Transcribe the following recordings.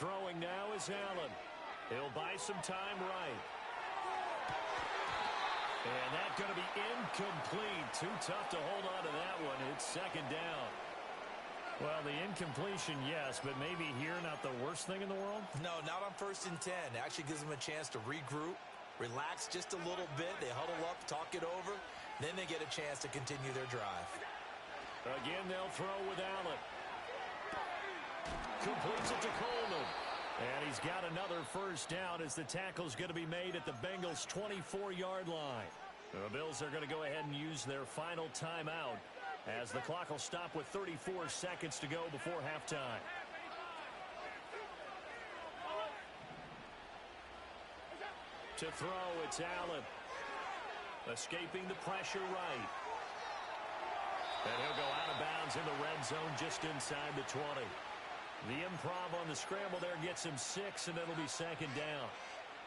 Throwing now is Allen. He'll buy some time right. And that's going to be incomplete. Too tough to hold on to that one. It's second down. Well, the incompletion, yes, but maybe here not the worst thing in the world? No, not on 1st and 10. Actually gives them a chance to regroup, relax just a little bit. They huddle up, talk it over. Then they get a chance to continue their drive. Again, they'll throw with Allen. Completes it to Coleman. And he's got another first down as the tackle's going to be made at the Bengals' 24-yard line. The Bills are going to go ahead and use their final timeout as the clock will stop with 34 seconds to go before halftime. To throw, it's Allen. Escaping the pressure right. And he'll go out of bounds in the red zone just inside the 20. The improv on the scramble there gets him 6, and it'll be second down.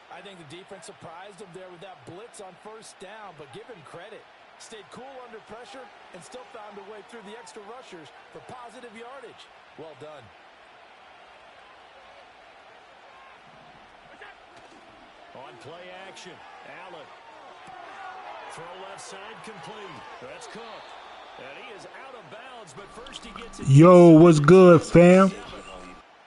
I think the defense surprised him there with that blitz on first down, but give him credit. Stayed cool under pressure and still found a way through the extra rushers for positive yardage. Well done. On play action, Allen. Throw left side complete. That's Cook. And he is out of bounds, but first he gets it. Yo, what's good, fam?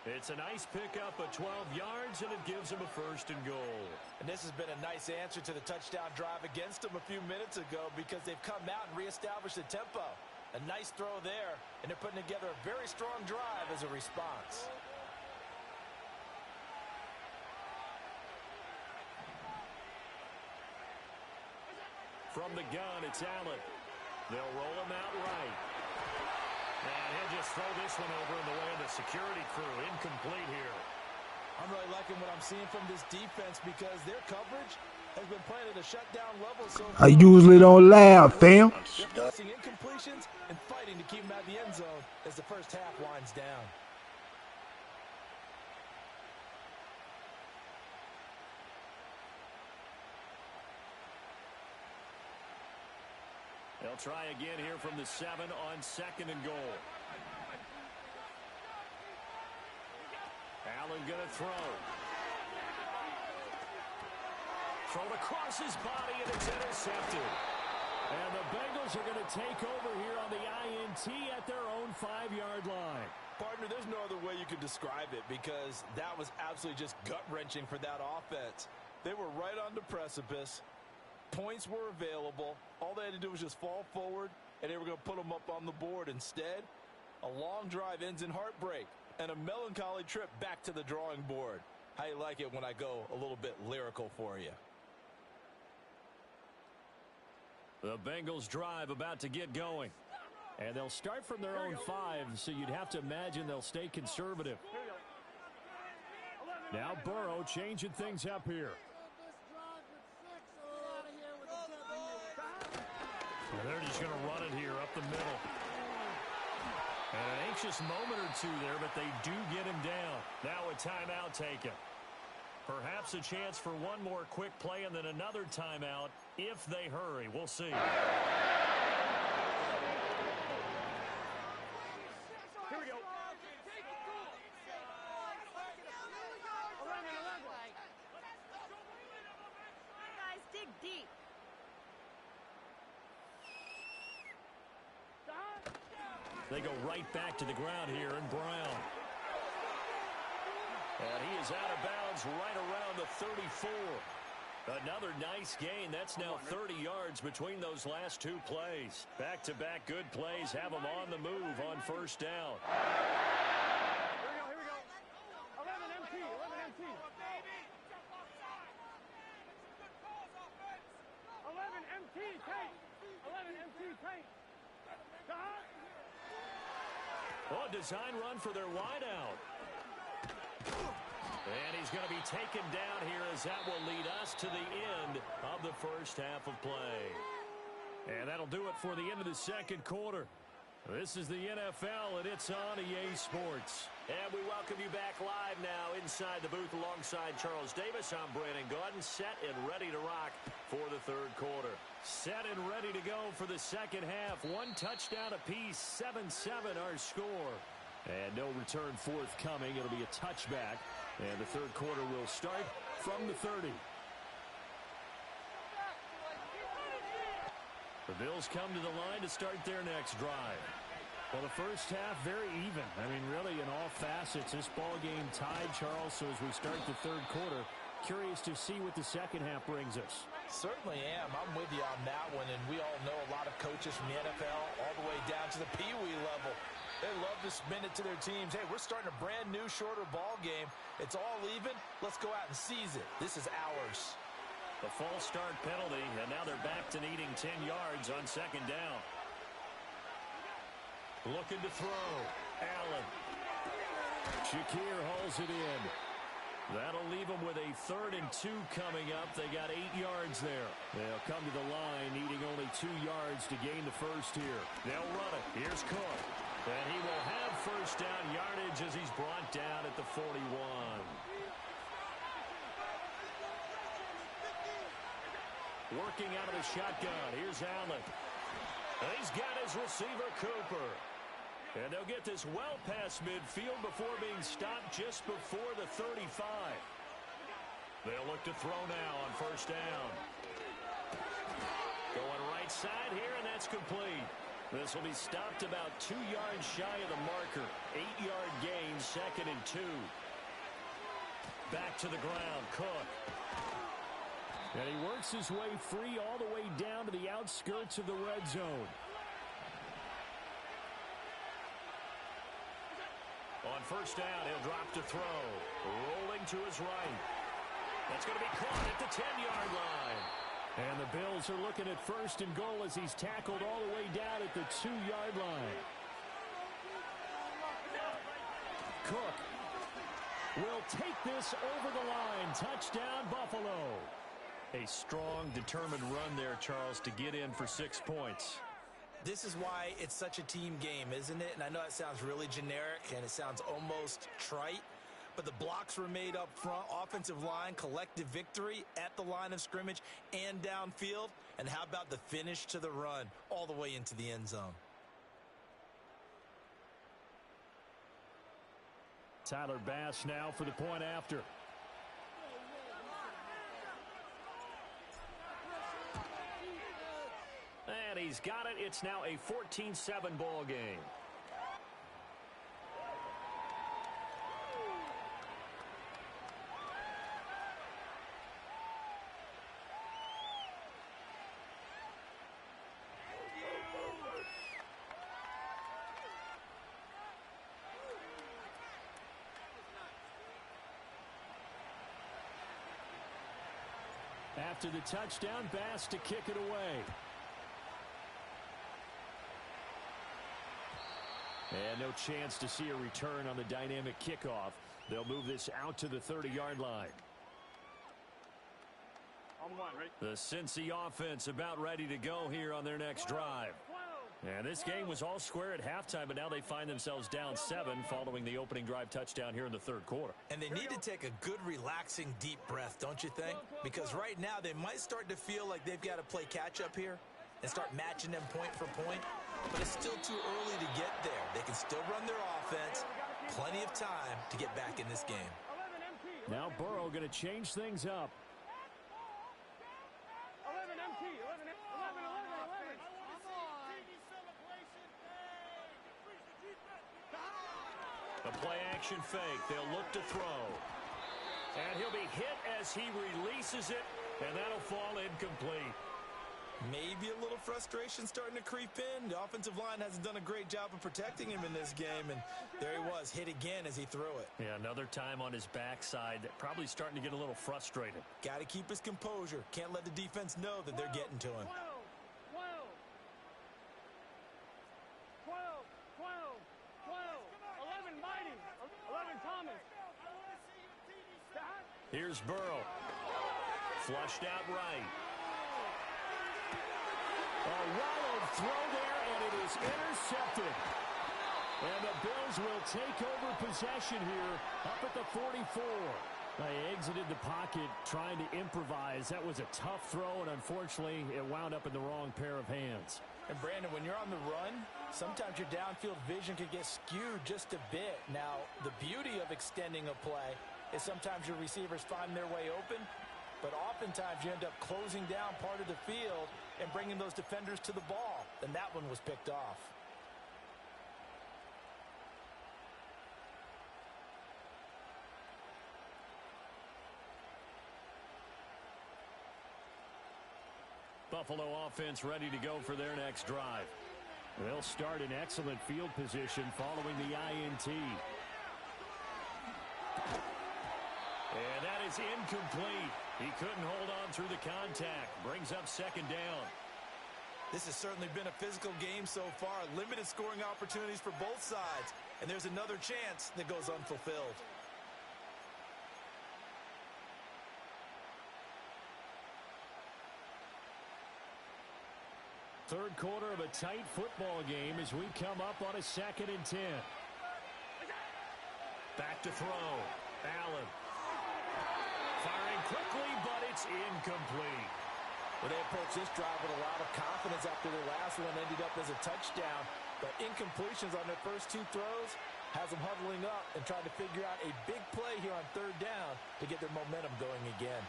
It's a nice pickup of 12 yards, and it gives him a 1st and goal. And this has been a nice answer to the touchdown drive against them a few minutes ago because they've come out and reestablished the tempo. A nice throw there, and they're putting together a very strong drive as a response. From the gun, it's Allen. They'll roll him out right. And he'll just throw this one over in the way of the security crew. Incomplete here. I'm really liking what I'm seeing from this defense because their coverage has been playing at a shutdown level. So I usually don't laugh, fam. they're forcing incompletions and fighting to keep them out of the end zone as the first half winds down. They'll try again here from the 7 on 2nd and goal. Allen gonna throw. Thrown across his body, and it's intercepted. And the Bengals are going to take over here on the INT at their own 5-yard line. Partner, there's no other way you could describe it because that was absolutely just gut-wrenching for that offense. They were right on the precipice. Points were available. All they had to do was just fall forward, and they were going to put them up on the board. Instead, a long drive ends in heartbreak and a melancholy trip back to the drawing board. How you like it when I go a little bit lyrical for you? The Bengals drive about to get going. And they'll start from their own 5, so you'd have to imagine they'll stay conservative. Now Burrow changing things up here. And they're just going to run it here up the middle. And an anxious moment or two there, but they do get him down. Now a timeout taken. Perhaps a chance for one more quick play and then another timeout if they hurry. We'll see. Here we go. Guys, dig deep. They go right back to the ground here in Brown. And he is out of bounds right around the 34. Another nice gain. That's now 30 yards between those last 2 plays. Back-to-back good plays have them on the move on first down. Here we go. 11 MT, 11 MT. 11 MT tank. 11 MT tank. Oh, design run for their wideout. And he's going to be taken down here as that will lead us to the end of the first half of play. And that'll do it for the end of the second quarter. This is the NFL, and it's on EA Sports. And we welcome you back live now inside the booth alongside Charles Davis. I'm Brandon Gaudin, set and ready to rock for the third quarter. Set and ready to go for the second half. 1 touchdown apiece, 7-7 our score. And no return forthcoming. It'll be a touchback. And the third quarter will start from the 30. The Bills come to the line to start their next drive. Well, the first half, very even. I mean, really, in all facets, this ball game tied, Charles. So as we start the third quarter, curious to see what the second half brings us. Certainly am. I'm with you on that one. And we all know a lot of coaches from the NFL all the way down to the Pee-wee level. They love to spin it to their teams. Hey, we're starting a brand new, shorter ball game. It's all even. Let's go out and seize it. This is ours. The false start penalty, and now they're back to needing 10 yards on second down. Looking to throw. Allen. Shakir hauls it in. That'll leave them with a 3rd and 2 coming up. They got 8 yards there. They'll come to the line needing only 2 yards to gain the first here. They'll run it. Here's Cook. And he will have first down yardage as he's brought down at the 41. Working out of the shotgun. Here's Allen. And he's got his receiver, Cooper. And they'll get this well past midfield before being stopped just before the 35. They'll look to throw now on first down. Going right side here, and that's complete. This will be stopped about 2 yards shy of the marker. 8-yard gain, 2nd and 2. Back to the ground, Cook. And he works his way free all the way down to the outskirts of the red zone. On first down, he'll drop to throw. Rolling to his right. That's going to be caught at the 10-yard line. And the Bills are looking at 1st and goal as he's tackled all the way down at the 2-yard line. Cook will take this over the line. Touchdown, Buffalo. A strong, determined run there, Charles, to get in for 6 points. This is why it's such a team game, isn't it? And I know it sounds really generic and it sounds almost trite, but the blocks were made up front, offensive line, collective victory at the line of scrimmage and downfield. And how about the finish to the run all the way into the end zone? Tyler Bass now for the point after. And he's got it. It's now a 14-7 ball game. After the touchdown, Bass to kick it away. And no chance to see a return on the dynamic kickoff. They'll move this out to the 30-yard line. On one, right? The Cincy offense about ready to go here on their next drive. And this game was all square at halftime, but now they find themselves down 7 following the opening drive touchdown here in the third quarter. And they need to take a good, relaxing, deep breath, don't you think? Because right now they might start to feel like they've got to play catch-up here and start matching them point for point. But it's still too early to get there. They can still run their offense. Plenty of time to get back in this game. Now Burrow going to change things up. 11 MT, 11. A play-action fake. They'll look to throw. And he'll be hit as he releases it, and that'll fall incomplete. Maybe a little frustration starting to creep in. The offensive line hasn't done a great job of protecting him in this game, and there he was, hit again as he threw it. Yeah, another time on his backside, probably starting to get a little frustrated. Got to keep his composure. Can't let the defense know that they're getting to him. 12. 11 Mighty. 11 Thomas. Here's Burrow. Flushed out right. A wallowed throw there, and it is intercepted. And the Bills will take over possession here up at the 44. They exited the pocket trying to improvise. That was a tough throw, and unfortunately, it wound up in the wrong pair of hands. And Brandon, when you're on the run, sometimes your downfield vision can get skewed just a bit. Now, the beauty of extending a play is sometimes your receivers find their way open, but oftentimes you end up closing down part of the field and bringing those defenders to the ball. And that one was picked off. Buffalo offense ready to go for their next drive. They'll start in excellent field position following the INT. And that is incomplete. He couldn't hold on through the contact. Brings up second down. This has certainly been a physical game so far. Limited scoring opportunities for both sides. And there's another chance that goes unfulfilled. Third quarter of a tight football game as we come up on a 2nd and 10. Back to throw. Allen. Firing quickly, but it's incomplete. Well, they approached this drive with a lot of confidence after their last one ended up as a touchdown. But incompletions on their first two throws has them huddling up and trying to figure out a big play here on third down to get their momentum going again.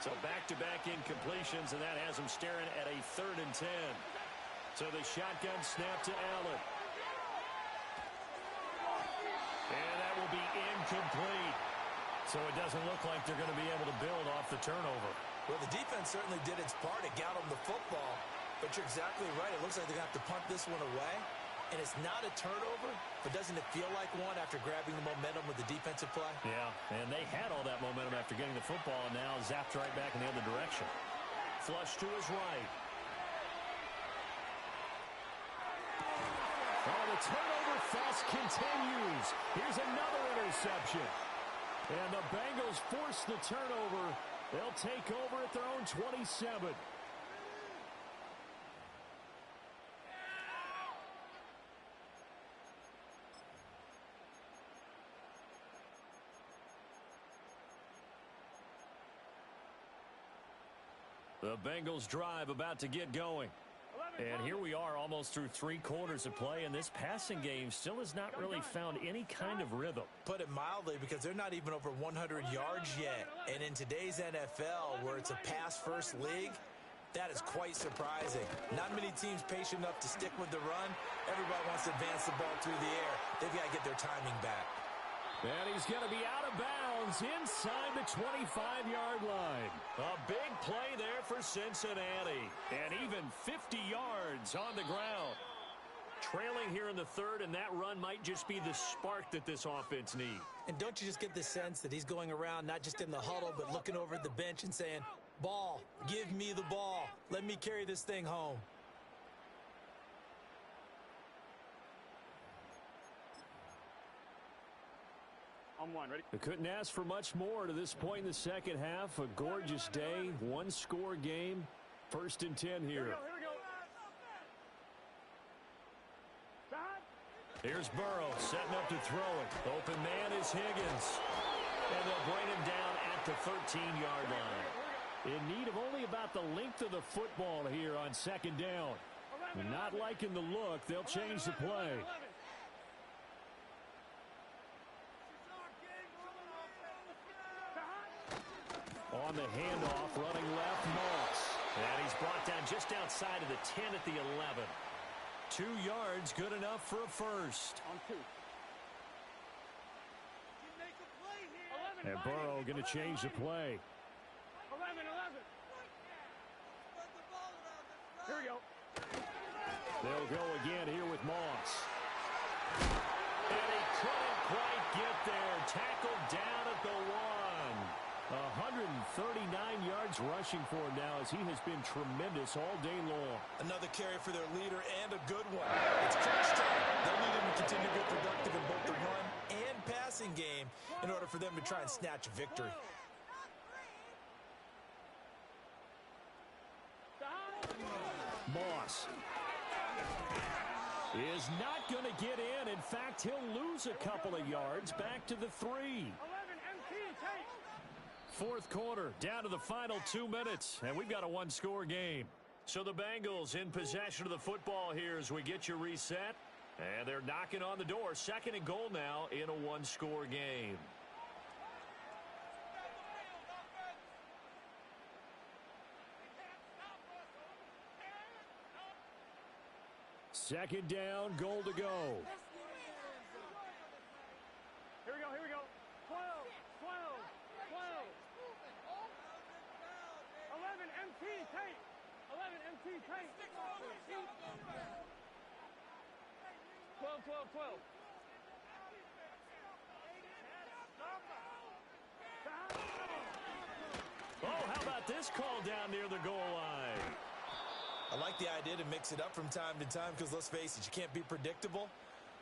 So back-to-back incompletions, and that has them staring at a 3rd and 10. So the shotgun snap to Allen. And that will be incomplete. So it doesn't look like they're going to be able to build off the turnover. Well, the defense certainly did its part. It got them the football. But you're exactly right. It looks like they're going to have to punt this one away. And it's not a turnover, but doesn't it feel like one after grabbing the momentum with the defensive play? Yeah, and they had all that momentum after getting the football, and now zapped right back in the other direction. Flush to his right. Oh, the turnover fest continues. Here's another interception. And the Bengals force the turnover. They'll take over at their own 27. The Bengals drive about to get going. And here we are almost through 3 quarters of play, and this passing game still has not really found any kind of rhythm. Put it mildly, because they're not even over 100 yards yet. And in today's NFL, where it's a pass-first league, that is quite surprising. Not many teams patient enough to stick with the run. Everybody wants to advance the ball through the air. They've got to get their timing back. And he's going to be out of bounds inside the 25-yard line. A big play there for Cincinnati. And even 50 yards on the ground. Trailing here in the 3rd, and that run might just be the spark that this offense needs. And don't you just get the sense that he's going around, not just in the huddle, but looking over at the bench and saying, ball, give me the ball. Let me carry this thing home. On one, ready? They couldn't ask for much more to this point in the second half. A gorgeous day, 1-score game. 1st and 10 here. Here we go. Here's Burrow setting up to throw it. Open man is Higgins. And they'll bring him down at the 13-yard line. In need of only about the length of the football here on 2nd down. Not liking the look, they'll change the play. On the handoff, running left, Moss. And he's brought down just outside of the 10 at the 11. 2 yards, good enough for a first. On 2. And Burrow going to change the play. 11. Here we go. They'll go again here with Moss. And he couldn't quite get there. Tackled down at the 1. 139 yards rushing for him now, as he has been tremendous all day long. Another carry for their leader, and a good one. It's crunch time. They'll need him to continue to be productive in both the run and passing game in order for them to try and snatch a victory. Moss is not going to get in. In fact, he'll lose a couple of yards back to the 3. 11, MT, take. 4th quarter, down to the final 2 minutes, and we've got a 1-score game. So the Bengals in possession of the football here as we get you reset. And they're knocking on the door. 2nd and goal now in a 1-score game. Second down, goal to go. Here we go, here we go. 12, 11 MT, tight. 11 MT, tight. 12. Oh, how about this call down near the goal line? I like the idea to mix it up from time to time because, let's face it, you can't be predictable.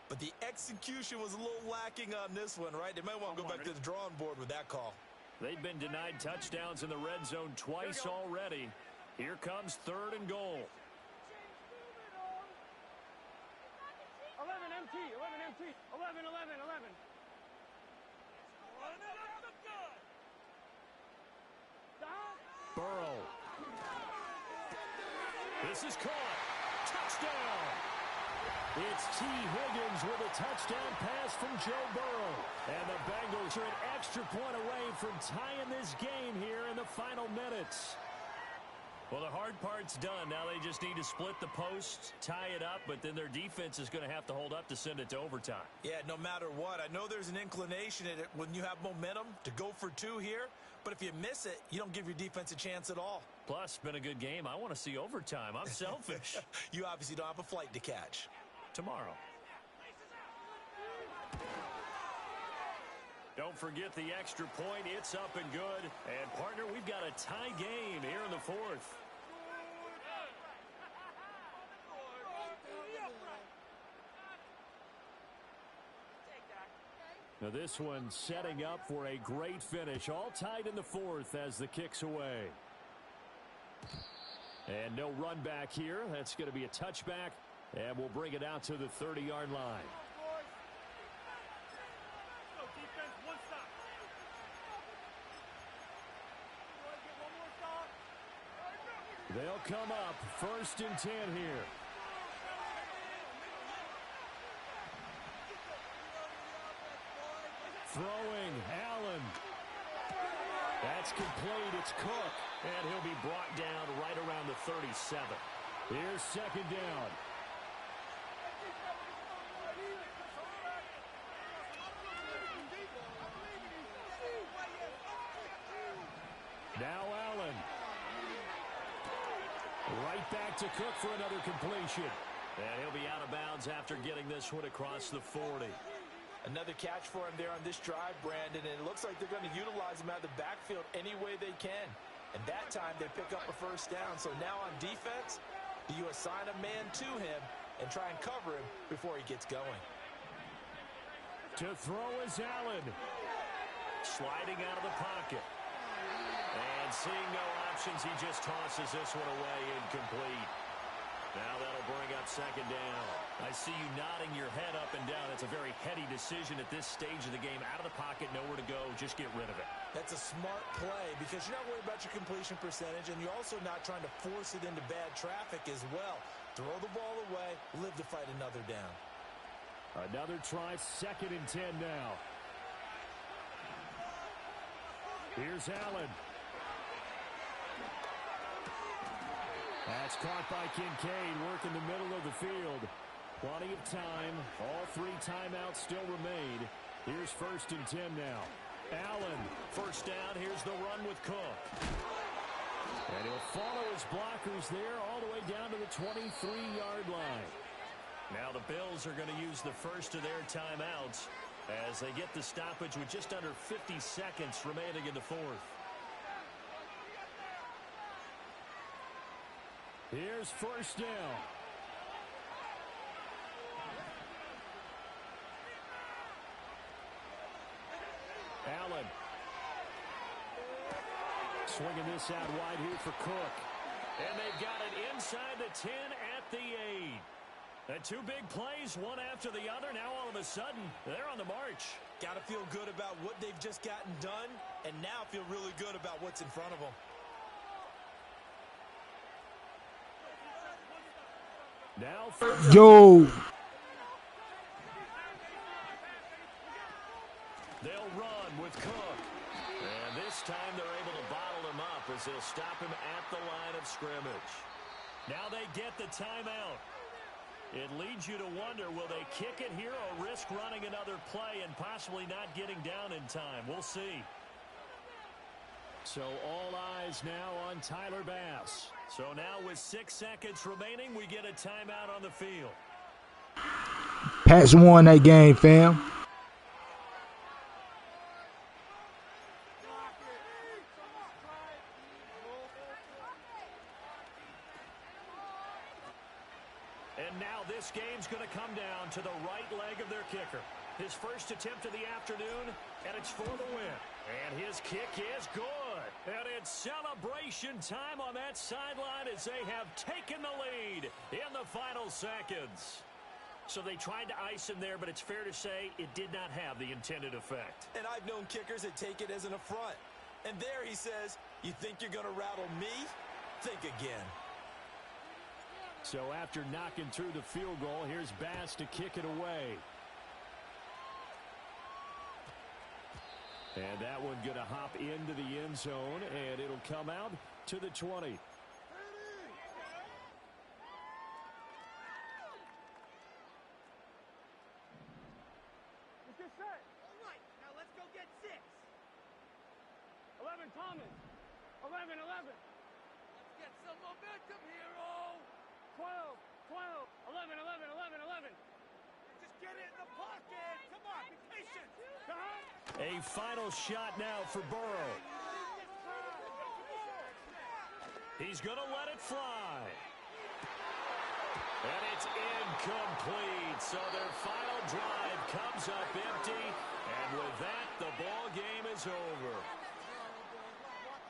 But the execution was a little lacking on this one, right? They might want to go back to the drawing board with that call. They've been denied touchdowns in the red zone twice already. Here comes third and goal. 11 MT, 11. Burrow. This is caught. Touchdown. It's T. Higgins with a touchdown pass from Joe Burrow. And the Bengals are an extra point away from tying this game here in the final minutes. Well, the hard part's done. Now they just need to split the posts, tie it up, but then their defense is going to have to hold up to send it to overtime. Yeah, no matter what. I know there's an inclination in it when you have momentum to go for two here, but if you miss it, you don't give your defense a chance at all. Plus, it's been a good game. I want to see overtime. I'm selfish. You obviously don't have a flight to catch. Tomorrow. Don't forget the extra point. It's up and good. And, partner, we've got a tie game here in the fourth. Now this one setting up for a great finish. All tied in the fourth as the kick's away. And no run back here. That's going to be a touchback. And we'll bring it out to the 30-yard line. They'll come up 1st and 10 here. Throwing, Allen. That's complete. It's Cook. And he'll be brought down right around the 37. Here's second down. Now Allen. Right back to Cook for another completion. And he'll be out of bounds after getting this one across the 40. Another catch for him there on this drive, Brandon, and it looks like they're going to utilize him out of the backfield any way they can. And that time they pick up a first down. So now on defense, do you assign a man to him and try and cover him before he gets going? To throw is Allen. Sliding out of the pocket. And seeing no options, he just tosses this one away, incomplete. Now that'll bring up second down. I see you nodding your head up and down. It's a very heady decision at this stage of the game. Out of the pocket, nowhere to go. Just get rid of it. That's a smart play because you're not worried about your completion percentage, and you're also not trying to force it into bad traffic as well. Throw the ball away, live to fight another down. Another try, 2nd and 10 now. Here's Allen. That's caught by Kincaid, working the middle of the field. Plenty of time. All 3 timeouts still remain. Here's 1st and 10 now. Allen, first down. Here's the run with Cook. And he'll follow his blockers there all the way down to the 23-yard line. Now the Bills are going to use the first of their timeouts as they get the stoppage with just under 50 seconds remaining in the fourth. Here's first down. Allen. Swinging this out wide here for Cook. And they've got it inside the 10 at the 8. And 2 big plays, one after the other. Now all of a sudden, they're on the march. Got to feel good about what they've just gotten done, and now feel really good about what's in front of them. Now Joe. They'll run with Cook. And this time they're able to bottle him up as they'll stop him at the line of scrimmage. Now they get the timeout. It leads you to wonder, will they kick it here or risk running another play and possibly not getting down in time? We'll see. So all eyes now on Tyler Bass. So now with 6 seconds remaining, we get a timeout on the field. Pats won that game, fam. And now this game's going to come down to the right leg of their kicker. His first attempt of the afternoon, and it's for the win. And his kick is good. And it's celebration time on that sideline as they have taken the lead in the final seconds. So they tried to ice him there, but it's fair to say it did not have the intended effect. And I've known kickers that take it as an affront. And there he says, you think you're going to rattle me? Think again. So after knocking through the field goal, here's Bass to kick it away. And that one going to hop into the end zone, and it'll come out to the 20. Get set. All right, now let's go get 6. 11, Thomas. 11, 11. Let's get some momentum, hero. 12, 12. 11, 11, 11, 11. Just get it in the pocket. Come on, be patient. A final shot now for Burrow. He's going to let it fly. And it's incomplete. So their final drive comes up empty. And with that, the ball game is over.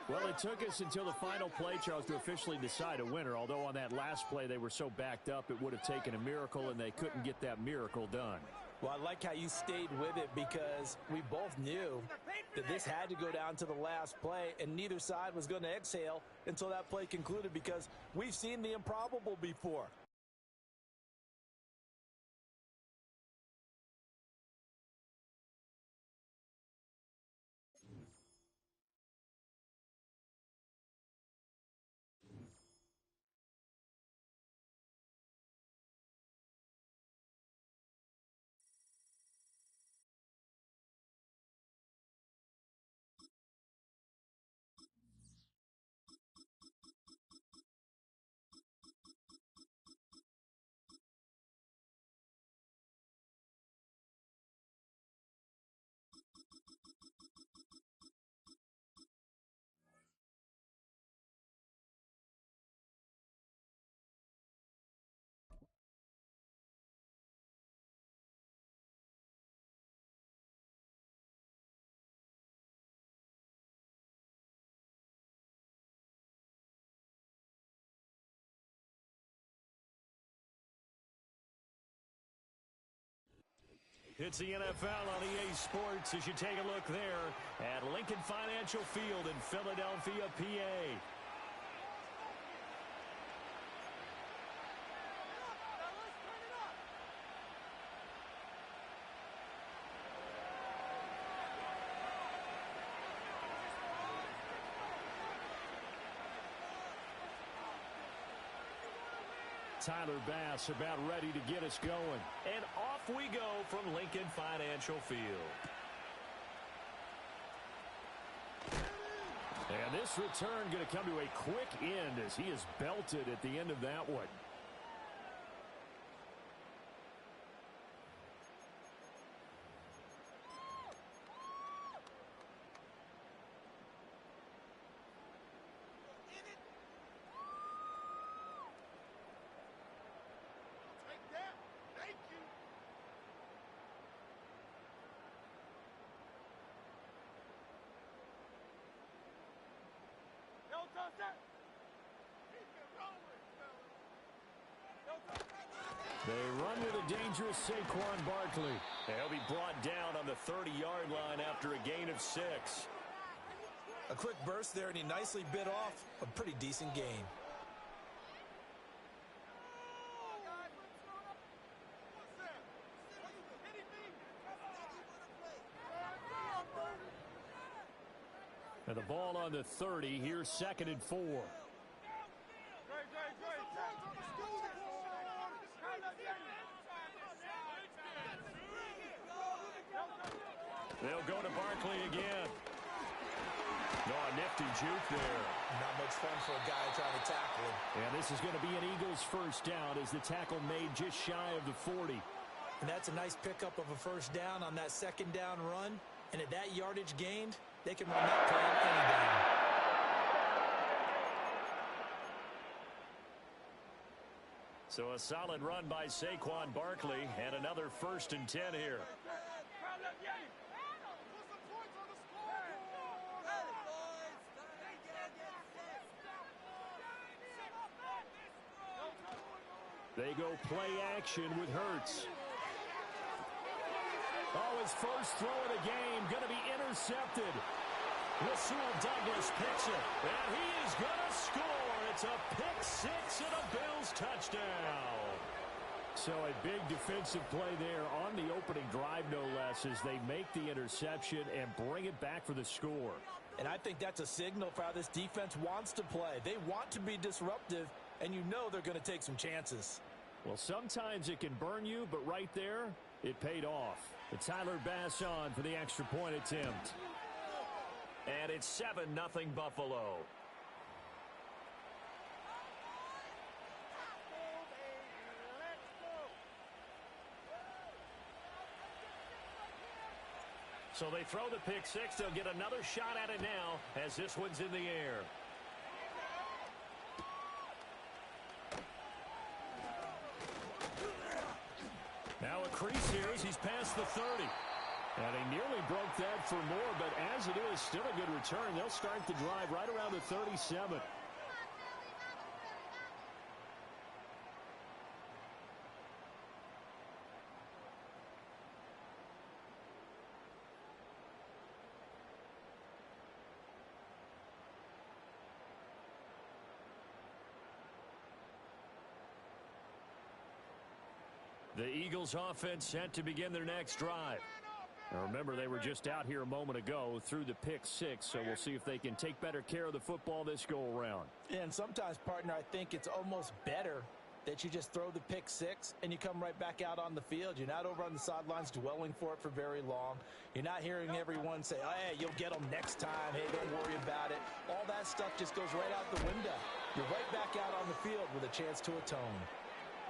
Well, it took us until the final play, Charles, to officially decide a winner. Although on that last play they were so backed up, it would have taken a miracle, and they couldn't get that miracle done. Well, I like how you stayed with it because we both knew that this had to go down to the last play, and neither side was going to exhale until that play concluded because we've seen the improbable before. It's the NFL on EA Sports as you take a look there at Lincoln Financial Field in Philadelphia, PA. Tyler Bass about ready to get us going. And off we go from Lincoln Financial Field. And this return going to come to a quick end as he is belted at the end of that one. They run with a dangerous Saquon Barkley. They'll be brought down on the 30-yard line after a gain of 6. A quick burst there, and he nicely bit off a pretty decent gain. And the ball on the 30. Here's 2nd and 4. They'll go to Barkley again. Oh, a nifty juke there. Not much fun for a guy trying to tackle him. And this is going to be an Eagles first down as the tackle made just shy of the 40. And that's a nice pickup of a first down on that second down run. And at that yardage gained, they can run that play on any down. So a solid run by Saquon Barkley and another 1st and 10 here. They go play action with Hurts. Oh, his first throw of the game going to be intercepted. Rasul Douglas picks it, and he is going to score. It's a pick six and a Bills touchdown. So a big defensive play there on the opening drive, no less, as they make the interception and bring it back for the score. And I think that's a signal for how this defense wants to play. They want to be disruptive, and you know they're going to take some chances. Well, sometimes it can burn you, but right there, it paid off. It's Tyler Bass on for the extra point attempt. And it's 7-0 Buffalo. So they throw the pick six. They'll get another shot at it now as this one's in the air. Now a crease here as he's past the 30. And he nearly broke that for more, but as it is, still a good return. They'll start the drive right around the 37. The Eagles offense set to begin their next drive. Now remember, they were just out here a moment ago through the pick six, so we'll see if they can take better care of the football this go-around. And sometimes, partner, I think it's almost better that you just throw the pick six and you come right back out on the field. You're not over on the sidelines dwelling for it for very long. You're not hearing everyone say, oh, hey, you'll get them next time. Hey, don't worry about it. All that stuff just goes right out the window. You're right back out on the field with a chance to atone.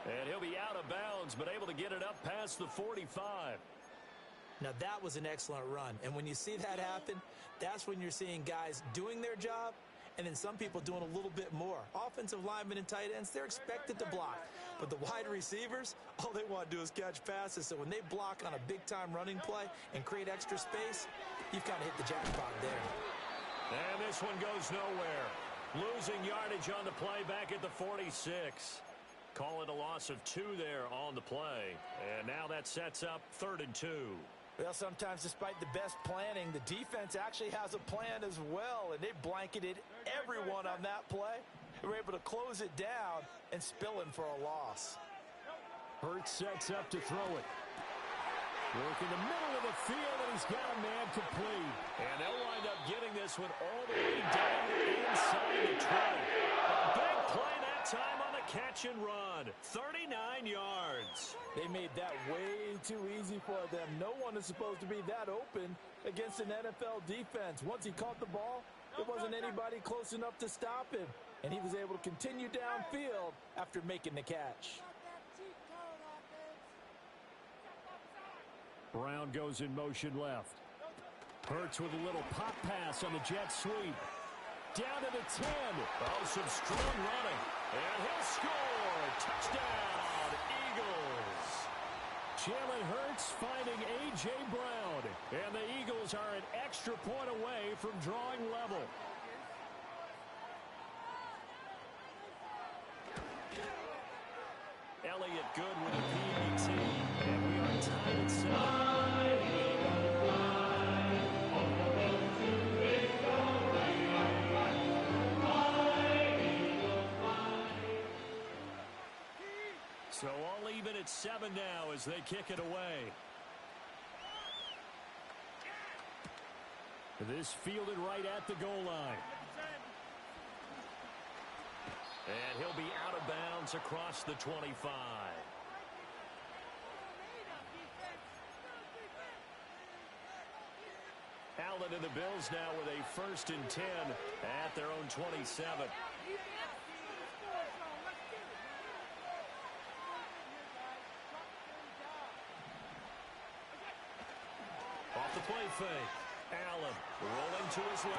And he'll be out of bounds, but able to get it up past the 45. Now, that was an excellent run. And when you see that happen, that's when you're seeing guys doing their job and then some people doing a little bit more. Offensive linemen and tight ends, they're expected to block. But the wide receivers, all they want to do is catch passes. So when they block on a big-time running play and create extra space, you've kind of hit the jackpot there. And this one goes nowhere. Losing yardage on the play back at the 46. Call it a loss of 2 there on the play. And now that sets up 3rd and 2. Well, sometimes despite the best planning, the defense actually has a plan as well, and they blanketed everyone on that play. They were able to close it down and spill in for a loss. Hurts sets up to throw it. Work in the middle of the field, and he's got a man complete. And they'll wind up getting this one all the way down inside the 20. A big play that time on the catch and run. 39 yards. They made that way too easy for them. No one is supposed to be that open against an NFL defense. Once he caught the ball, there wasn't anybody close enough to stop him. And he was able to continue downfield after making the catch. Brown goes in motion left. Hurts with a little pop pass on the jet sweep. Down to the 10. Oh, some strong running. And he'll score. Touchdown, Eagles. Jalen Hurts finding A.J. Brown. And the Eagles are an extra point away from drawing level. Elliott good with the PAT. And we are tied at 7. So all even at 7 now as they kick it away. This fielded right at the goal line. And he'll be out of bounds across the 25. Allen and the Bills now with a 1st and 10 at their own 27. Off the play fake. Allen rolling to his left.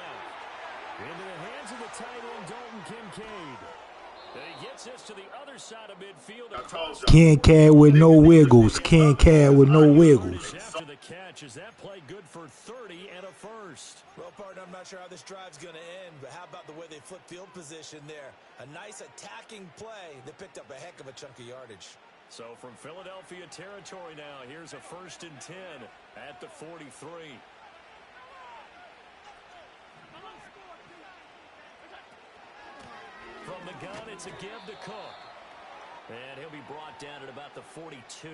Into the hands of the tight end, Dalton Kincaid. And he gets this to the other side of midfield. Kincaid with no wiggles. Kincaid with no wiggles. After the catch, is that play good for 30 and a first? Well, partner, I'm not sure how this drive's going to end, but how about the way they flip field position there? A nice attacking play that picked up a heck of a chunk of yardage. So from Philadelphia territory now, here's a 1st and 10 at the 43. From the gun, it's a give to Cook. And he'll be brought down at about the 42.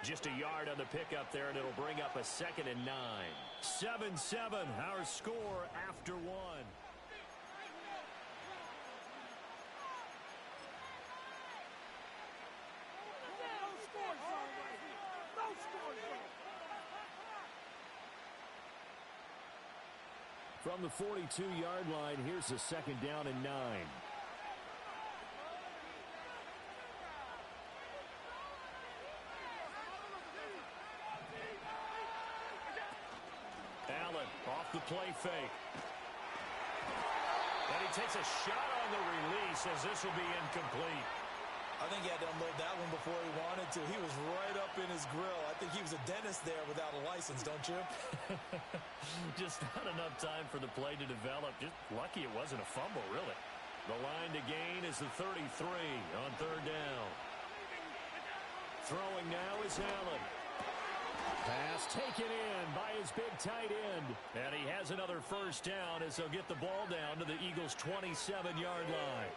Just a yard on the pickup there, and it'll bring up a 2nd and 9. 7-7, our score after 1. From the 42-yard line, here's a 2nd down and 9. Allen off the play fake. And he takes a shot on the release as this will be incomplete. I think he had to unload that one before he wanted to. He was right up in his grill. I think he was a dentist there without a license, don't you? Just not enough time for the play to develop. Just lucky it wasn't a fumble, really. The line to gain is the 33 on 3rd down. Throwing now is Allen. Pass taken in by his big tight end. And he has another 1st down as they'll get the ball down to the Eagles' 27-yard line.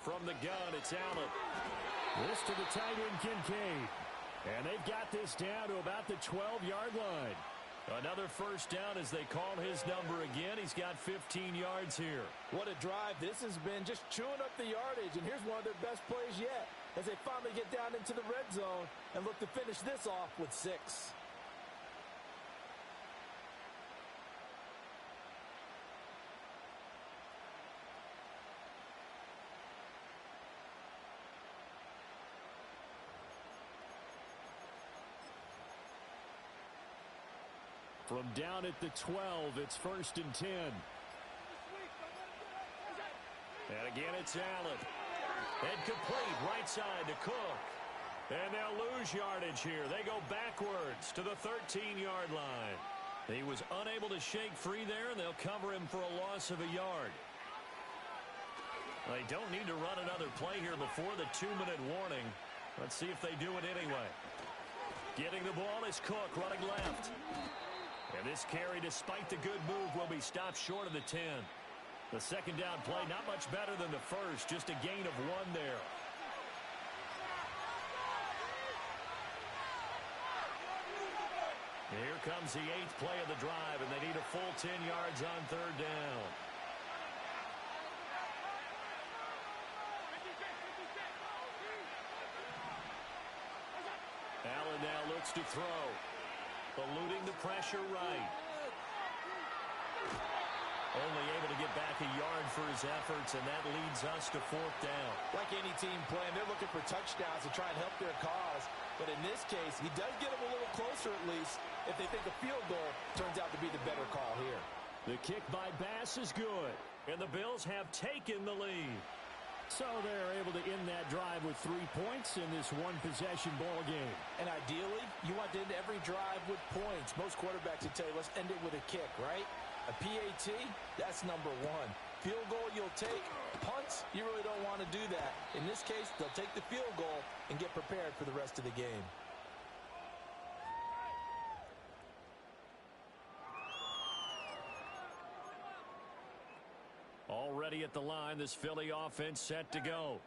From the gun, it's Allen. This to the tight end, Kincaid. And they've got this down to about the 12-yard line. Another 1st down as they call his number again. He's got 15 yards here. What a drive this has been, just chewing up the yardage. And here's one of their best plays yet as they finally get down into the red zone and look to finish this off with 6. From down at the 12, it's 1st and 10. And again, it's Allen. And complete right side to Cook. And they'll lose yardage here. They go backwards to the 13-yard line. He was unable to shake free there, and they'll cover him for a loss of a yard. They don't need to run another play here before the 2-minute warning. Let's see if they do it anyway. Getting the ball is Cook running left. And this carry, despite the good move, will be stopped short of the 10. The 2nd down play, not much better than the first, just a gain of 1 there. Here comes the 8th play of the drive, and they need a full 10 yards on 3rd down. Allen now looks to throw. Eluding the pressure right. Only able to get back a yard for his efforts, and that leads us to 4th down. Like any team playing, they're looking for touchdowns to try and help their cause. But in this case, he does get them a little closer at least if they think a field goal turns out to be the better call here. The kick by Bass is good, and the Bills have taken the lead. So they're able to end that drive with 3 points in this one-possession ball game. And ideally, you want to end every drive with points. Most quarterbacks would tell you, let's end it with a kick, right? A PAT, that's number 1. Field goal you'll take. Punts, you really don't want to do that. In this case, they'll take the field goal and get prepared for the rest of the game. Already at the line, this Philly offense set to go.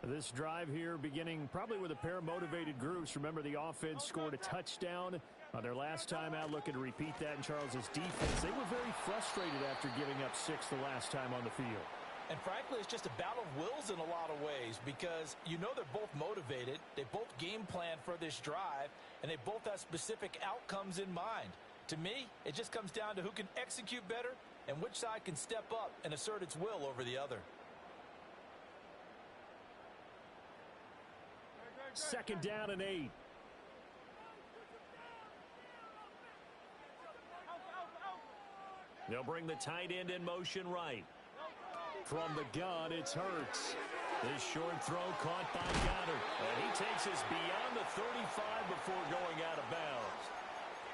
This drive here beginning probably with a pair of motivated groups. Remember, the offense scored a touchdown On their last time out, looking to repeat that in Charles's defense. They were very frustrated after giving up 6 the last time on the field. And frankly, it's just a battle of wills in a lot of ways because you know they're both motivated. They both game plan for this drive, and they both have specific outcomes in mind. To me, it just comes down to who can execute better and which side can step up and assert its will over the other. Second down and 8. They'll bring the tight end in motion right. From the gun, it's Hurts. This short throw caught by Goddard. And he takes us beyond the 35 before going out of bounds.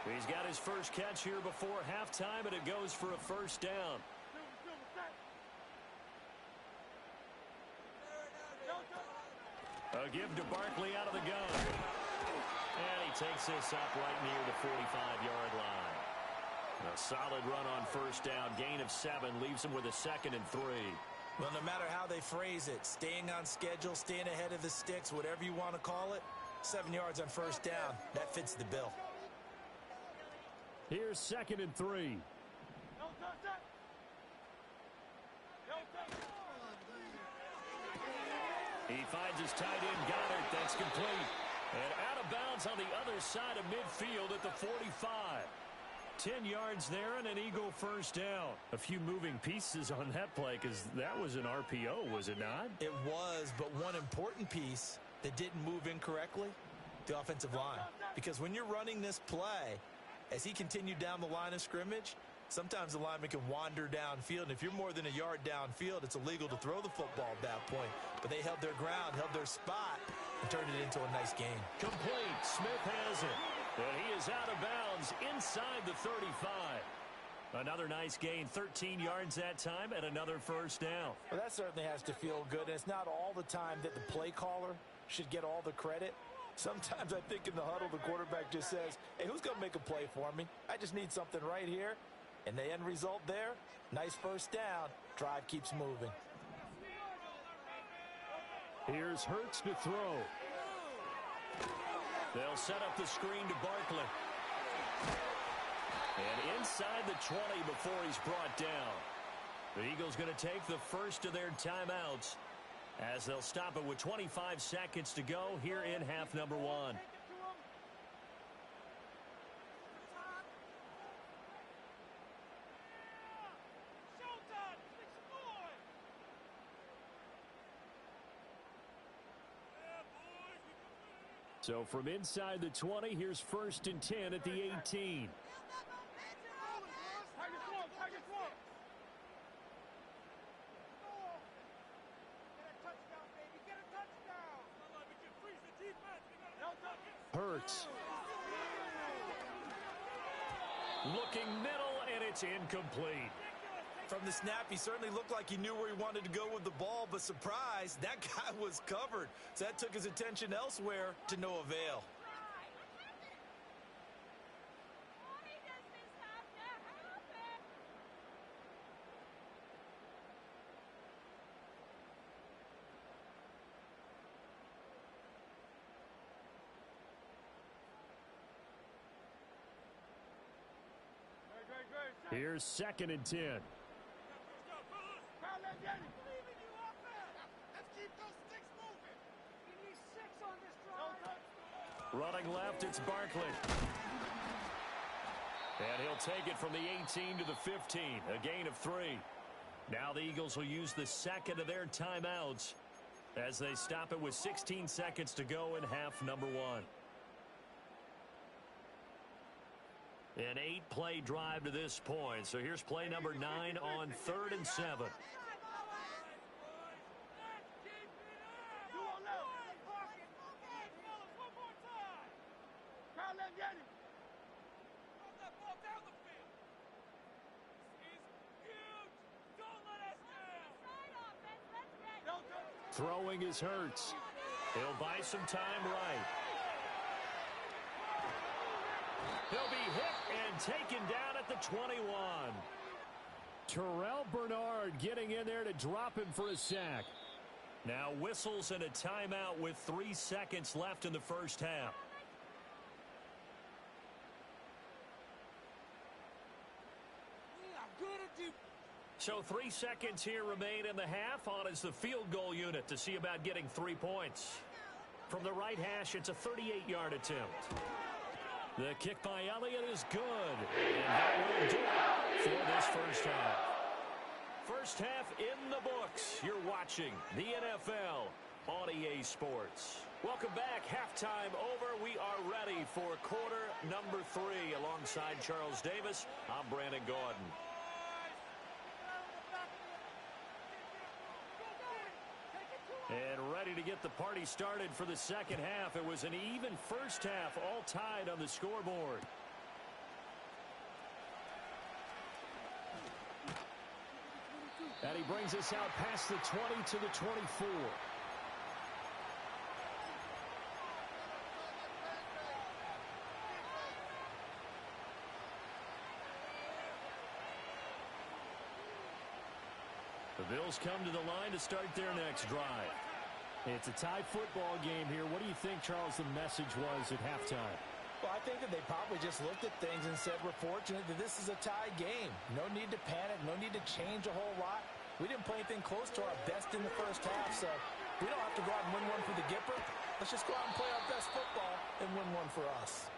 He's got his first catch here before halftime, and it goes for a first down. A give to Barkley out of the gun. And he takes this up right near the 45-yard line. A solid run on first down. Gain of 7 leaves him with a 2nd and 3. Well, no matter how they phrase it, staying on schedule, staying ahead of the sticks, whatever you want to call it, 7 yards on first down, that fits the bill. Here's 2nd and 3. He finds his tight end, Goddard. That's complete. And out of bounds on the other side of midfield at the 45. 10 yards there and an Eagle first down. A few moving pieces on that play because that was an RPO, was it not? It was, but one important piece that didn't move incorrectly, the offensive line. Because when you're running this play, as he continued down the line of scrimmage, sometimes the lineman can wander downfield. And if you're more than a yard downfield, it's illegal to throw the football at that point. But they held their ground, held their spot, and turned it into a nice game. Complete. Smith has it. And he is out of bounds inside the 35. Another nice gain, 13 yards that time, and another first down. Well, that certainly has to feel good. And it's not all the time that the play caller should get all the credit. Sometimes I think in the huddle, the quarterback just says, hey, who's going to make a play for me? I just need something right here. And the end result there, nice first down. Drive keeps moving. Here's Hurts to throw. They'll set up the screen to Barkley. And inside the 20 before he's brought down. The Eagles going to take the first of their timeouts as they'll stop it with 25 seconds to go here in half number 1. So from inside the 20, here's 1st and 10 at the 18. Hurts. Looking middle, and it's incomplete. From the snap, he certainly looked like he knew where he wanted to go with the ball, but surprise, that guy was covered. So that took his attention elsewhere to no avail. Here's 2nd and 10. Running left, it's Barkley. And he'll take it from the 18 to the 15, a gain of 3. Now the Eagles will use the second of their timeouts as they stop it with 16 seconds to go in half number 1. An 8-play drive to this point. So here's play number 9 on 3rd and 7. Throwing is Hurts. He'll buy some time right. He'll be hit and taken down at the 21. Terrell Bernard getting in there to drop him for a sack. Now whistles and a timeout with 3 seconds left in the first half. So 3 seconds here remain in the half. On is the field goal unit to see about getting 3 points. From the right hash, it's a 38-yard attempt. The kick by Elliott is good. And that will do it for this first half. First half in the books. You're watching the NFL on EA Sports. Welcome back. Halftime over. We are ready for quarter number 3. Alongside Charles Davis, I'm Brandon Gordon. And ready to get the party started for the second half. It was an even first half, all tied on the scoreboard. And he brings us out past the 20 to the 24. The Bills come to the line to start their next drive. It's a tie football game here. What do you think, Charles, the message was at halftime? Well, I think that they probably just looked at things and said, we're fortunate that this is a tie game. No need to panic. No need to change a whole lot. We didn't play anything close to our best in the first half, so we don't have to go out and win one for the Gipper. Let's just go out and play our best football and win one for us.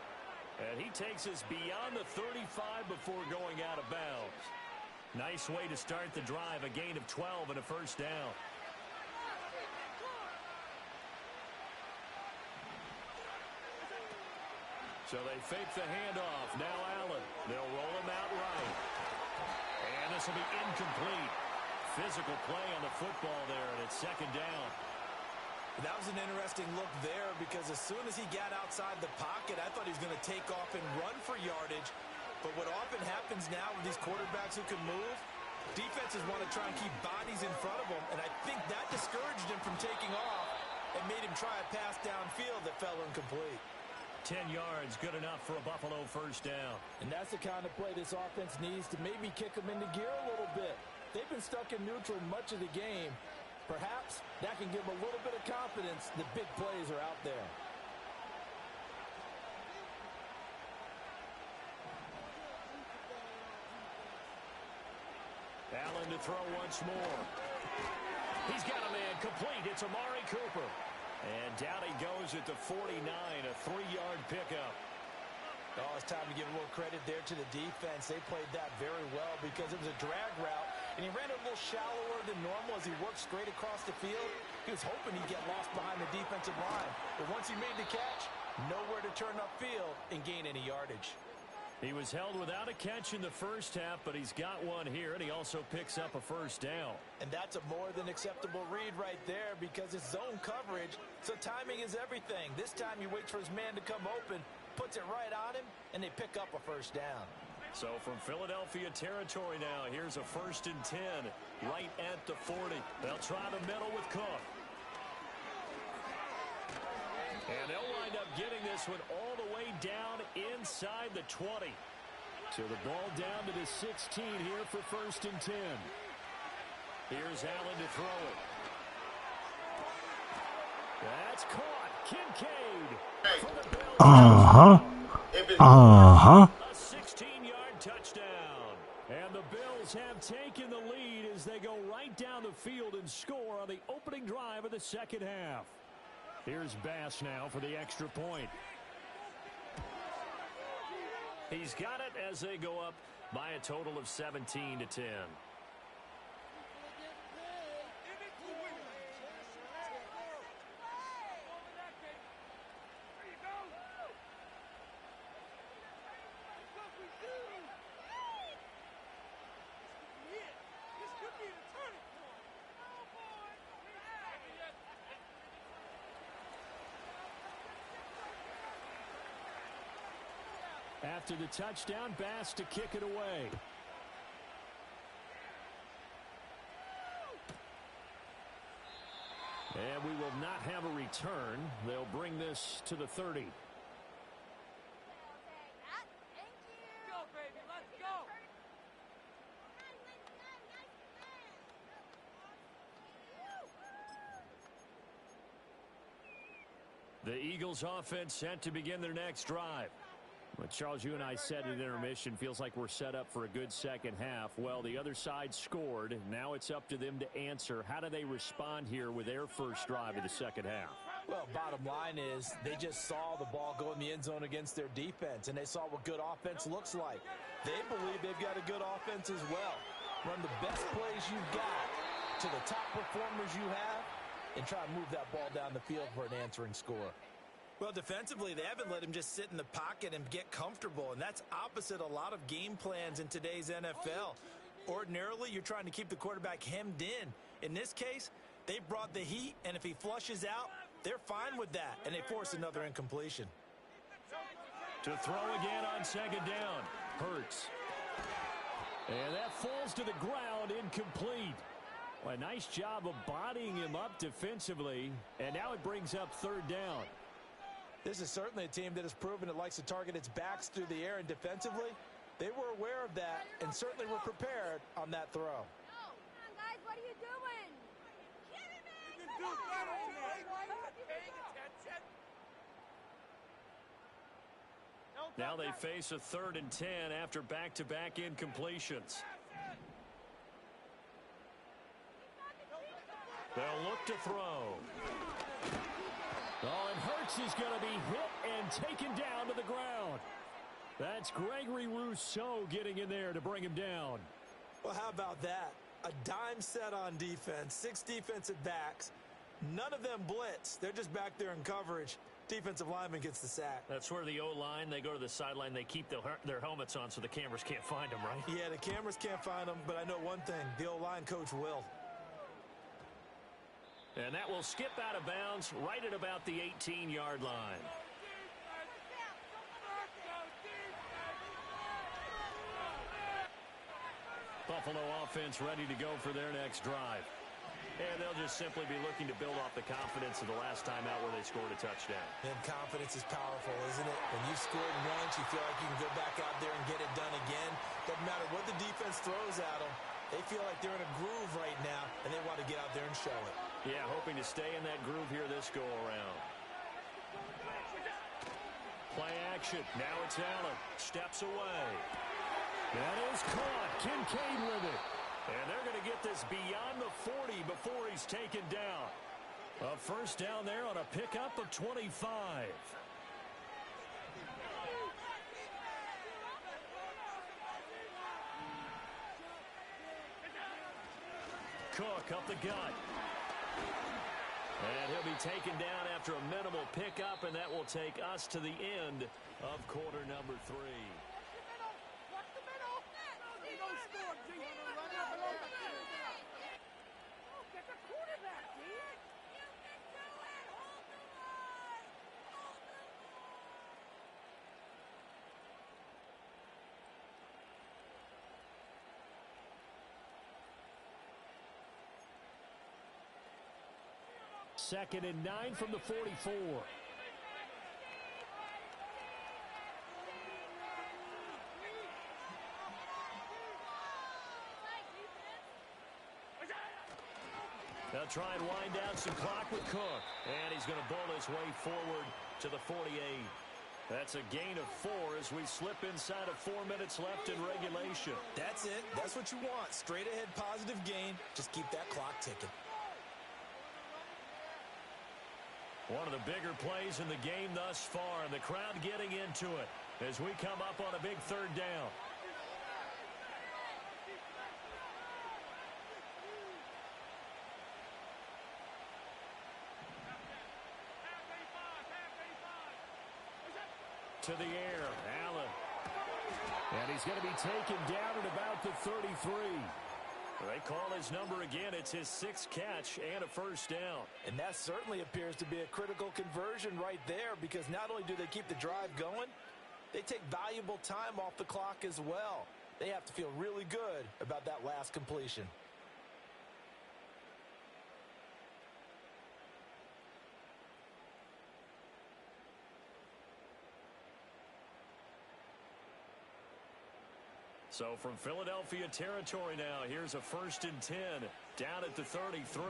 And he takes us beyond the 35 before going out of bounds. Nice way to start the drive, a gain of 12 and a first down. So they fake the handoff. Now Allen. They'll roll him out right. And this will be incomplete. Physical play on the football there, and it's second down. That was an interesting look there because as soon as he got outside the pocket, I thought he was going to take off and run for yardage. But what often happens now with these quarterbacks who can move, defenses want to try and keep bodies in front of them, and I think that discouraged him from taking off and made him try a pass downfield that fell incomplete. 10 yards, good enough for a Buffalo first down. And that's the kind of play this offense needs to maybe kick them into gear a little bit. They've been stuck in neutral much of the game. Perhaps that can give them a little bit of confidence that big plays are out there. Allen to throw once more. He's got a man complete. It's Amari Cooper. And down he goes at the 49, a 3-yard pickup. Oh, it's time to give a little credit there to the defense. They played that very well because it was a drag route, and he ran a little shallower than normal as he worked straight across the field. He was hoping he'd get lost behind the defensive line. But once he made the catch, nowhere to turn upfield and gain any yardage. He was held without a catch in the first half, but he's got one here, and he also picks up a first down. And that's a more than acceptable read right there because it's zone coverage, so timing is everything. This time he waits for his man to come open, puts it right on him, and they pick up a first down. So from Philadelphia territory now, here's a 1st and 10 right at the 40. They'll try the middle with Cook. And they'll wind up getting this one all the way down inside the 20. So the ball down to the 16 here for 1st and 10. Here's Allen to throw it. That's caught. Kincaid for the Bills. A 16-yard touchdown. And the Bills have taken the lead as they go right down the field and score on the opening drive of the second half. Here's Bass now for the extra point. He's got it as they go up by a total of 17 to 10. After the touchdown, Bass to kick it away. And we will not have a return. They'll bring this to the 30. Go, baby, let's go. The Eagles offense set to begin their next drive. But Charles, you and I said at intermission, feels like we're set up for a good second half. Well, the other side scored. Now it's up to them to answer. How do they respond here with their first drive of the second half? Well, bottom line is they just saw the ball go in the end zone against their defense, and they saw what good offense looks like. They believe they've got a good offense as well. Run the best plays you've got to the top performers you have and try to move that ball down the field for an answering score. Well, defensively, they haven't let him just sit in the pocket and get comfortable, and that's opposite a lot of game plans in today's NFL. Ordinarily, you're trying to keep the quarterback hemmed in. In this case, they brought the heat, and if he flushes out, they're fine with that, and they force another incompletion. To throw again on second down. Hurts. And that falls to the ground, incomplete. Well, a nice job of bodying him up defensively, and now it brings up third down. This is certainly a team that has proven it likes to target its backs through the air, and defensively, they were aware of that and certainly were prepared on that throw. Come on, guys, what are you doing? You can do better, paying attention. Now they face a 3rd and 10 after back-to-back incompletions. They'll look to throw. Oh, and Hurts is going to be hit and taken down to the ground. That's Gregory Rousseau getting in there to bring him down. Well, how about that? A dime set on defense, 6 defensive backs. None of them blitz. They're just back there in coverage. Defensive lineman gets the sack. That's where the O-line, they go to the sideline, they keep their helmets on so the cameras can't find them, right? Yeah, the cameras can't find them, but I know one thing. The O-line coach will. And that will skip out of bounds right at about the 18-yard line. Buffalo offense ready to go for their next drive. And they'll just simply be looking to build off the confidence of the last time out where they scored a touchdown. And confidence is powerful, isn't it? When you scored once, you feel like you can go back out there and get it done again. Doesn't matter what the defense throws at them. They feel like they're in a groove right now, and they want to get out there and show it. Yeah, hoping to stay in that groove here this go-around. Play action. Now it's Allen. Steps away. That is caught. Kincaid with it. And they're going to get this beyond the 40 before he's taken down. A first down there on a pickup of 25. Cook up the gut. And he'll be taken down after a minimal pickup, and that will take us to the end of quarter number 3. Second and 9 from the 44. They'll try and wind down some clock with Cook. And he's going to bull his way forward to the 48. That's a gain of 4 as we slip inside of 4 minutes left in regulation. That's it. That's what you want. Straight ahead positive gain. Just keep that clock ticking. One of the bigger plays in the game thus far, and the crowd getting into it as we come up on a big third down. To the air, Allen. And he's going to be taken down at about the 33. They call his number again. It's his 6th catch and a first down. And that certainly appears to be a critical conversion right there, because not only do they keep the drive going, they take valuable time off the clock as well. They have to feel really good about that last completion. So from Philadelphia territory now, here's a 1st and 10 down at the 33.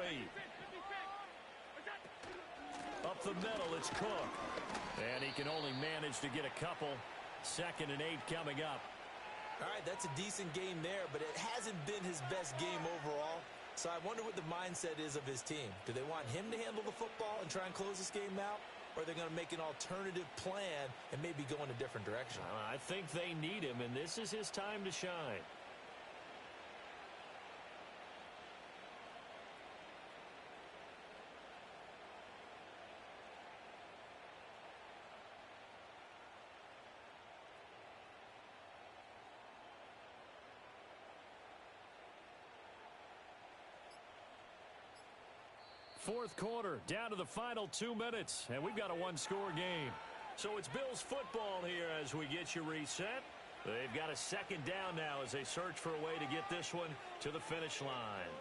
Up the middle, it's Cook. And he can only manage to get a couple 2nd and 8 coming up. All right, that's a decent game there, but it hasn't been his best game overall. So I wonder what the mindset is of his team. Do they want him to handle the football and try and close this game out? Or are they going to make an alternative plan and maybe go in a different direction? I think they need him, and this is his time to shine. Fourth quarter, down to the final 2 minutes, and we've got a one-score game. So it's Bills football here as we get you reset. They've got a 2nd down now as they search for a way to get this one to the finish line.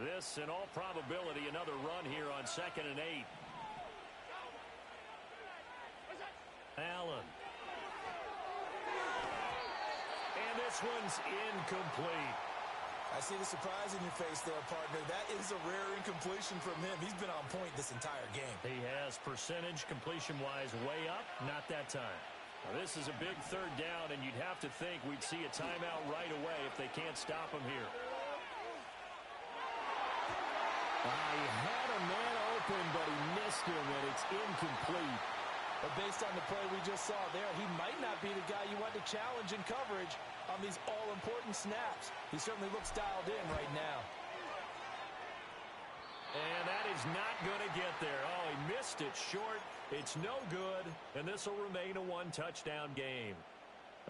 This, in all probability, another run here on 2nd and 8. Allen. And this one's incomplete. I see the surprise in your face there, partner. That is a rare incompletion from him. He's been on point this entire game. He has percentage completion-wise way up, not that time. Now, this is a big 3rd down, and you'd have to think we'd see a timeout right away if they can't stop him here. He had a man open, but he missed him, and it's incomplete. But based on the play we just saw there, he might not be the guy you want to challenge in coverage on these all-important snaps. He certainly looks dialed in right now. And that is not going to get there. Oh, he missed it short. It's no good, and this will remain a one-touchdown game.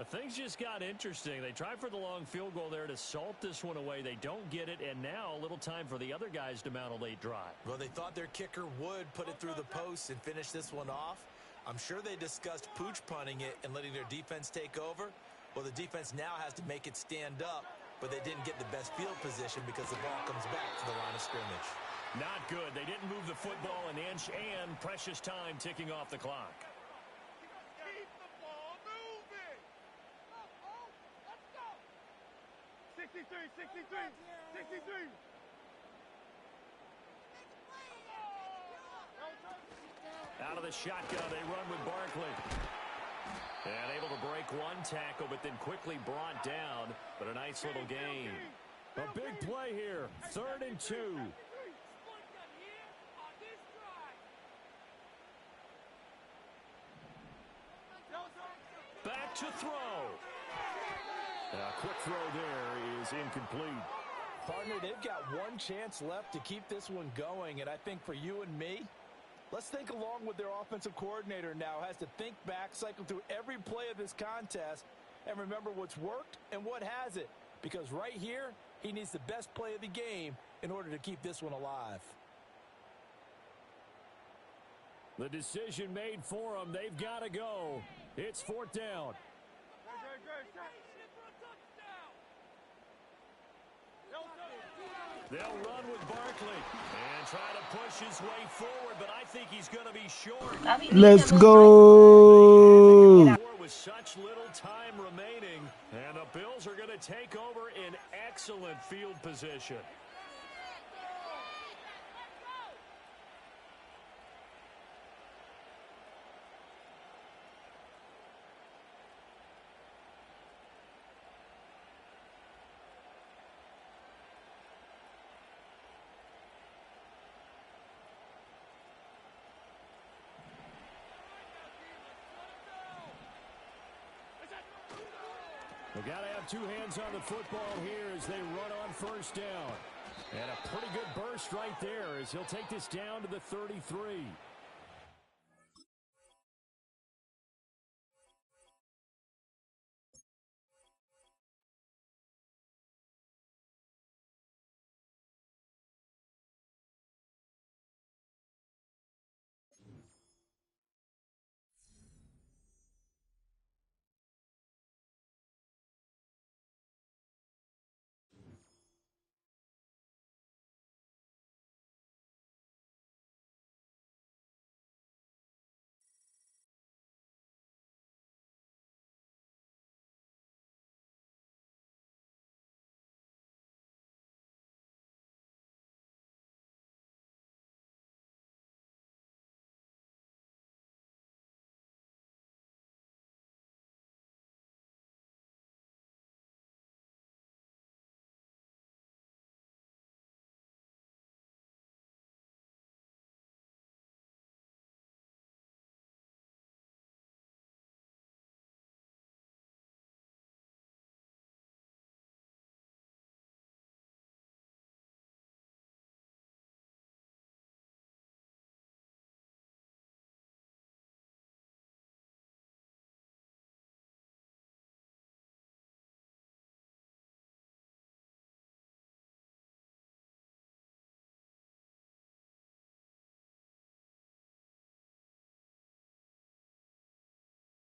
Things just got interesting. They tried for the long field goal there to salt this one away. They don't get it, and now a little time for the other guys to mount a late drive. Well, they thought their kicker would put it through the post and finish this one off. I'm sure they discussed pooch punting it and letting their defense take over. Well, the defense now has to make it stand up, but they didn't get the best field position because the ball comes back to the line of scrimmage. Not good. They didn't move the football an inch, and precious time ticking off the clock. Keep the ball moving. Let's go. 63, 63, 63. Out of the shotgun, they run with Barkley. And able to break one tackle, but then quickly brought down. But a nice little gain. A big play here. 3rd and 2. Back to throw. A quick throw there is incomplete. Partner, they've got one chance left to keep this one going, and I think for you and me, let's think along with their offensive coordinator now. Has to think back, cycle through every play of this contest, and remember what's worked and what hasn't. Because right here, he needs the best play of the game in order to keep this one alive. The decision made for them. They've got to go. It's 4th down. They'll run with Barkley and try to push his way forward, but I think he's going to be short. Let's go. With such little time remaining, and the Bills are going to take over in excellent field position. They got to have two hands on the football here as they run on 1st down. And a pretty good burst right there as he'll take this down to the 33.